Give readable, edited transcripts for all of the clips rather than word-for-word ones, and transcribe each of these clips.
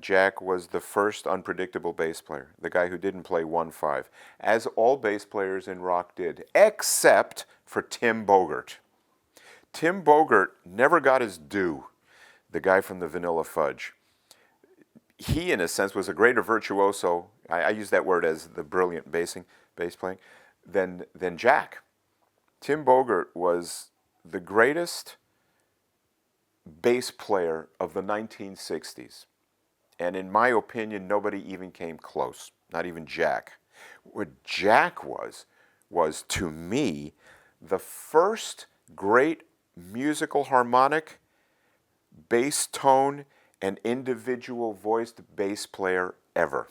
Jack was the first unpredictable bass player, the guy who didn't play 1/5, as all bass players in rock did, except for Tim Bogert. Tim Bogert never got his due, the guy from the Vanilla Fudge. He, in a sense, was a greater virtuoso, I use that word as the brilliant bass playing, than Jack. Tim Bogert was the greatest bass player of the 1960s. And in my opinion, nobody even came close, not even Jack. What Jack was to me the first great musical harmonic, bass tone, and individual voiced bass player ever.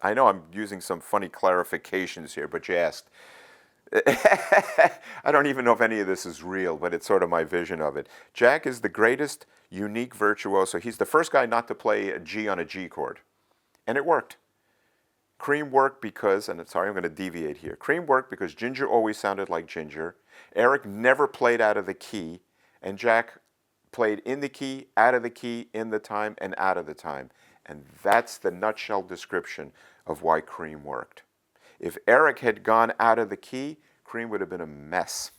I know I'm using some funny clarifications here, but you asked. I don't even know if any of this is real, but it's sort of my vision of it. Jack is the greatest unique virtuoso. He's the first guy not to play a G on a G chord. And it worked. Cream worked because, and sorry, I'm going to deviate here. Cream worked because Ginger always sounded like Ginger. Eric never played out of the key. And Jack played in the key, out of the key, in the time, and out of the time. And that's the nutshell description of why Cream worked. If Eric had gone out of the key, Cream would have been a mess.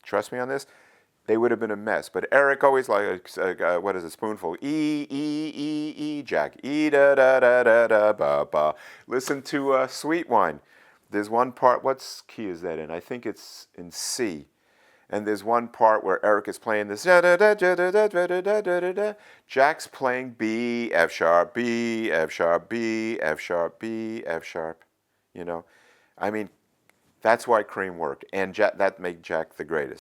Trust me on this? They would have been a mess. But Eric always what is a spoonful? E, E, E, E, Jack. E, da, da, da, da, da, ba, ba. Listen to Sweet Wine. There's one part, what key is that in? I think it's in C. And there's one part where Eric is playing this, Jack's playing B, F sharp, B, F sharp, B, F sharp, B, F sharp. You know, I mean, that's why Cream worked, and that made Jack the greatest.